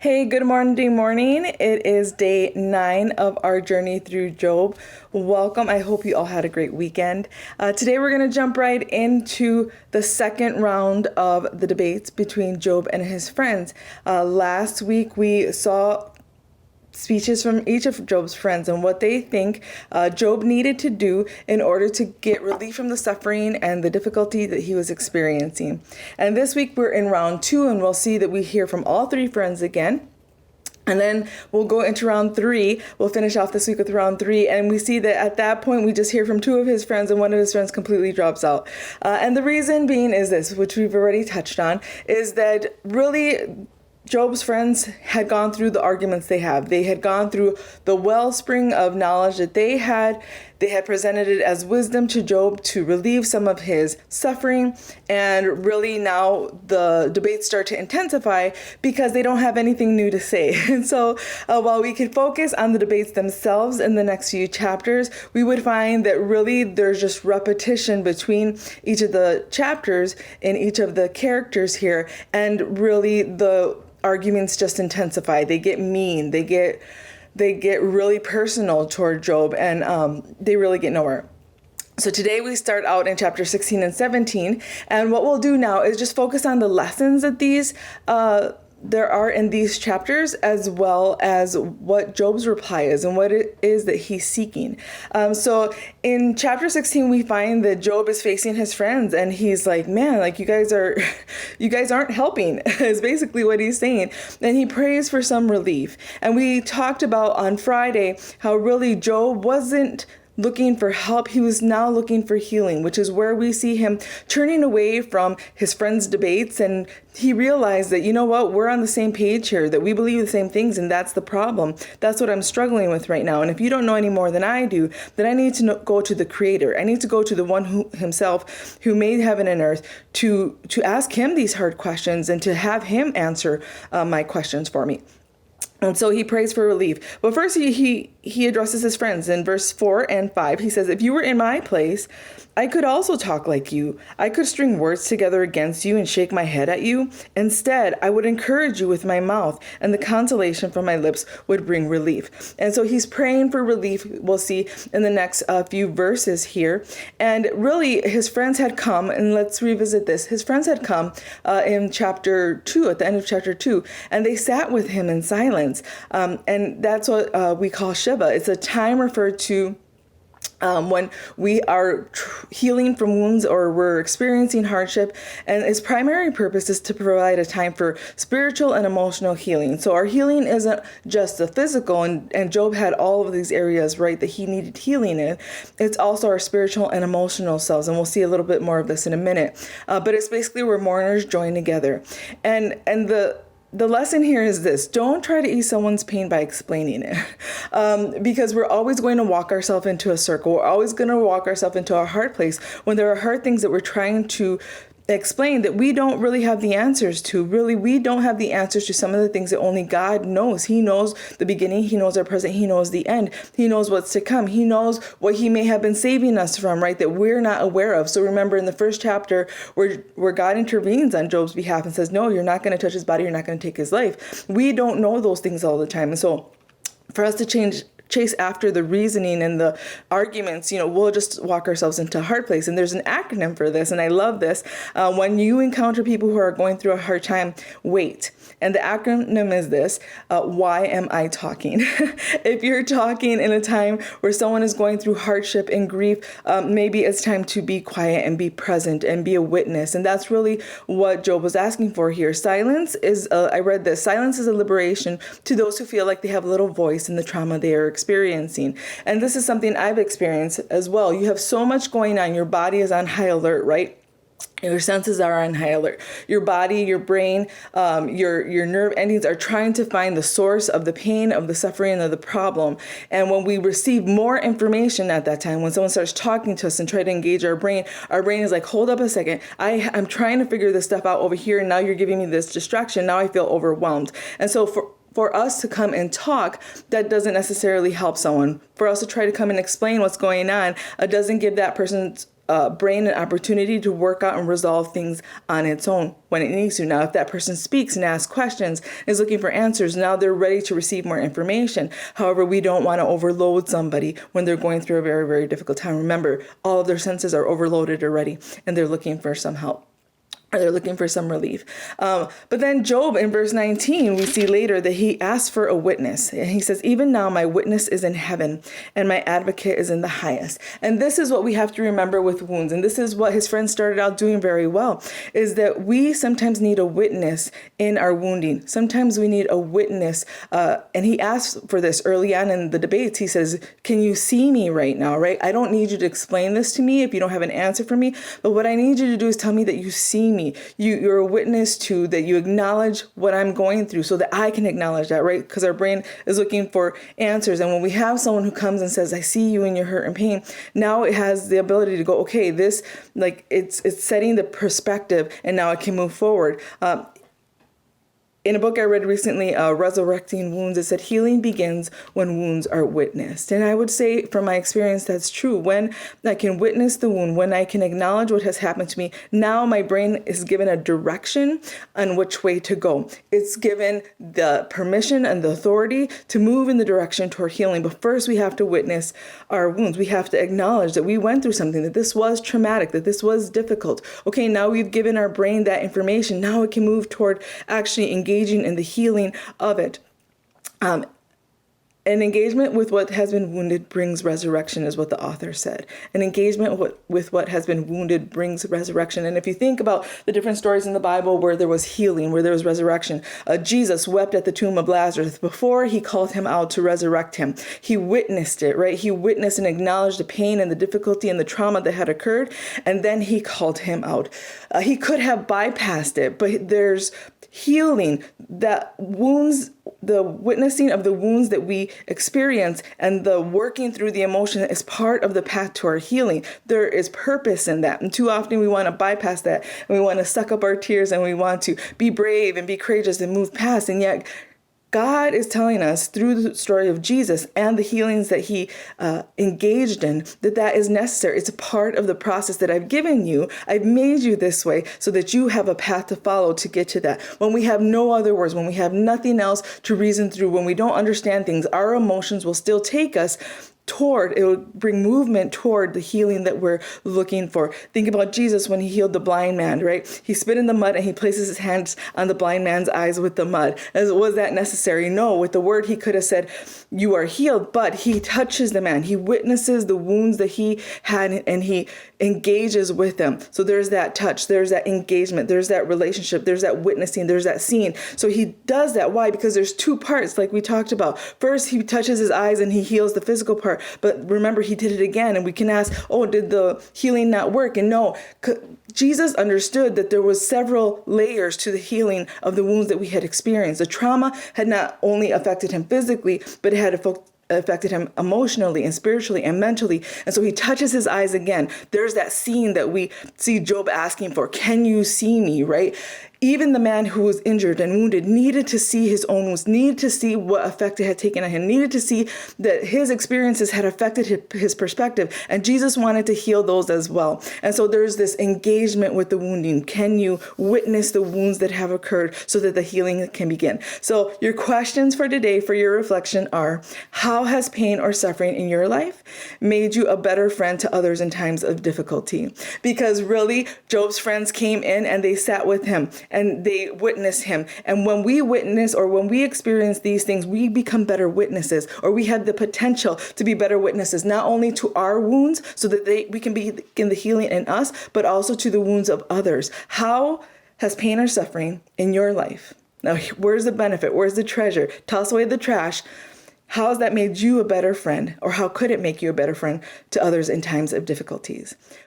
Hey, good morning. It is day 9 of our journey through Job. Welcome. I hope you all had a great weekend. Today we're going to jump right into the second round of the debates between Job and his friends. Last week we saw speeches from each of Job's friends and what they think Job needed to do in order to get relief from the suffering and the difficulty that he was experiencing. And this week we're in round 2, and we'll see that we hear from all 3 friends again. And then we'll go into round 3. We'll finish off this week with round 3. And we see that at that point, we just hear from 2 of his friends, and one of his friends completely drops out. And the reason being is this, which we've already touched on, is that really Job's friends had gone through the arguments they have. They had gone through the wellspring of knowledge that they had. They had presented it as wisdom to Job to relieve some of his suffering. And really now the debates start to intensify because they don't have anything new to say. And so while we could focus on the debates themselves in the next few chapters, we would find that really there's just repetition between each of the chapters in each of the characters here. And really the arguments just intensify. They get mean. They get really personal toward Job, and they really get nowhere. So today we start out in chapter 16 and 17, and what we'll do now is just focus on the lessons that there are in these chapters, as well as what Job's reply is and what it is that he's seeking. So in chapter 16, we find that Job is facing his friends, and he's like, man, like you guys aren't helping is basically what he's saying. And he prays for some relief. And we talked about on Friday how really Job wasn't looking for help. He was now looking for healing, which is where we see him turning away from his friends' debates. And he realized that, you know what, we're on the same page here, that we believe the same things, and that's the problem. That's what I'm struggling with right now. And if you don't know any more than I do, then I need to go to the Creator. I need to go to the one himself who made heaven and earth to ask him these hard questions and to have him answer my questions for me. And so he prays for relief. But first he addresses his friends. In verse 4 and 5, he says, if you were in my place, I could also talk like you. I could string words together against you and shake my head at you. Instead, I would encourage you with my mouth, and the consolation from my lips would bring relief. And so he's praying for relief, we'll see in the next few verses here. And really, his friends had come, and let's revisit this. His friends had come in chapter 2, at the end of chapter 2, and they sat with him in silence. And that's what we call Shiva. It's a time referred to when we are healing from wounds or we're experiencing hardship, and its primary purpose is to provide a time for spiritual and emotional healing. So our healing isn't just the physical, and Job had all of these areas, right, that he needed healing in. It's also our spiritual and emotional selves, and we'll see a little bit more of this in a minute. But it's basically where mourners join together. And the lesson here is this: don't try to ease someone's pain by explaining it, because we're always going to walk ourselves into a circle. We're always going to walk ourselves into a hard place when there are hard things that we're trying to explain that we don't really have the answers to. Really, we don't have the answers to some of the things that only God knows. He knows the beginning. He knows our present. He knows the end. He knows what's to come. He knows what he may have been saving us from, right, that we're not aware of. So remember in the first chapter where God intervenes on Job's behalf and says, no, you're not going to touch his body. You're not going to take his life. We don't know those things all the time. And so for us to chase after the reasoning and the arguments, we'll just walk ourselves into a hard place. And there's an acronym for this, and I love this. When you encounter people who are going through a hard time, wait. And the acronym is this: why am I talking? If you're talking in a time where someone is going through hardship and grief, maybe it's time to be quiet and be present and be a witness. And that's really what Job was asking for here. Silence is, I read this, silence is a liberation to those who feel like they have little voice in the trauma they are experiencing. And this is something I've experienced as well. You have so much going on. Your body is on high alert, right? Your senses are on high alert. Your body, your brain, your nerve endings are trying to find the source of the pain, of the suffering, of the problem. And when we receive more information at that time, when someone starts talking to us and try to engage our brain is like, hold up a second. I'm trying to figure this stuff out over here, and now you're giving me this distraction. Now I feel overwhelmed. And so for us to come and talk, that doesn't necessarily help someone. For us to try to come and explain what's going on, doesn't give that person brain an opportunity to work out and resolve things on its own when it needs to. Now, if that person speaks and asks questions, is looking for answers, now they're ready to receive more information. However, we don't want to overload somebody when they're going through a very, very difficult time. Remember, all of their senses are overloaded already, and they're looking for some help. Or they're looking for some relief. But then Job in verse 19, we see later that he asks for a witness. And he says, even now my witness is in heaven and my advocate is in the highest. And this is what we have to remember with wounds. And this is what his friends started out doing very well, is that we sometimes need a witness in our wounding. Sometimes we need a witness. And he asks for this early on in the debates. He says, can you see me right now, right? I don't need you to explain this to me if you don't have an answer for me. But what I need you to do is tell me that you see me. You're a witness to that. You acknowledge what I'm going through so that I can acknowledge that, right? Because our brain is looking for answers. And when we have someone who comes and says, I see you in your hurt and pain, now it has the ability to go, okay, this, like, it's setting the perspective, and now it can move forward. In a book I read recently, Resurrecting Wounds, it said healing begins when wounds are witnessed. And I would say from my experience, that's true. When I can witness the wound, when I can acknowledge what has happened to me, now my brain is given a direction on which way to go. It's given the permission and the authority to move in the direction toward healing. But first we have to witness our wounds. We have to acknowledge that we went through something, that this was traumatic, that this was difficult. Okay, now we've given our brain that information. Now it can move toward actually engaging in the healing of it. An engagement with what has been wounded brings resurrection, is what the author said. An engagement with what has been wounded brings resurrection. And if you think about the different stories in the Bible where there was healing, where there was resurrection, Jesus wept at the tomb of Lazarus before he called him out to resurrect him. He witnessed it, right? He witnessed and acknowledged the pain and the difficulty and the trauma that had occurred, and then he called him out. He could have bypassed it, but there's healing, that wounds, the witnessing of the wounds that we experience and the working through the emotion is part of the path to our healing. There is purpose in that. And too often we want to bypass that, and we want to suck up our tears, and we want to be brave and be courageous and move past. And yet God is telling us through the story of Jesus and the healings that he engaged in, that is necessary. It's a part of the process that I've given you. I've made you this way so that you have a path to follow to get to that. When we have no other words, when we have nothing else to reason through, when we don't understand things, our emotions will still take us toward, it will bring movement toward the healing that we're looking for. Think about Jesus when he healed the blind man, right? He spit in the mud and he places his hands on the blind man's eyes with the mud. Was that necessary? No. With the word, he could have said, you are healed, but he touches the man. He witnesses the wounds that he had, and he engages with them. So there's that touch, there's that engagement, there's that relationship, there's that witnessing, there's that seeing. So he does that. Why? Because there's two parts, like we talked about. First, he touches his eyes and he heals the physical part. But remember, he did it again. And we can ask, oh, did the healing not work? And no, Jesus understood that there was several layers to the healing of the wounds that we had experienced. The trauma had not only affected him physically, but it had affected him emotionally and spiritually and mentally. And so he touches his eyes again. There's that scene that we see Job asking for. Can you see me, right? Even the man who was injured and wounded needed to see his own wounds, needed to see what effect it had taken on him, needed to see that his experiences had affected his perspective. And Jesus wanted to heal those as well. And so there's this engagement with the wounding. Can you witness the wounds that have occurred so that the healing can begin? So your questions for today, for your reflection are, how has pain or suffering in your life made you a better friend to others in times of difficulty? Because really, Job's friends came in and they sat with him and they witnessed him. And when we witness, or when we experience these things, we become better witnesses, or we have the potential to be better witnesses, not only to our wounds so that we can begin the healing in us, but also to the wounds of others. How has pain or suffering in your life? Now, where's the benefit? Where's the treasure? Toss away the trash. How has that made you a better friend, or how could it make you a better friend to others in times of difficulties?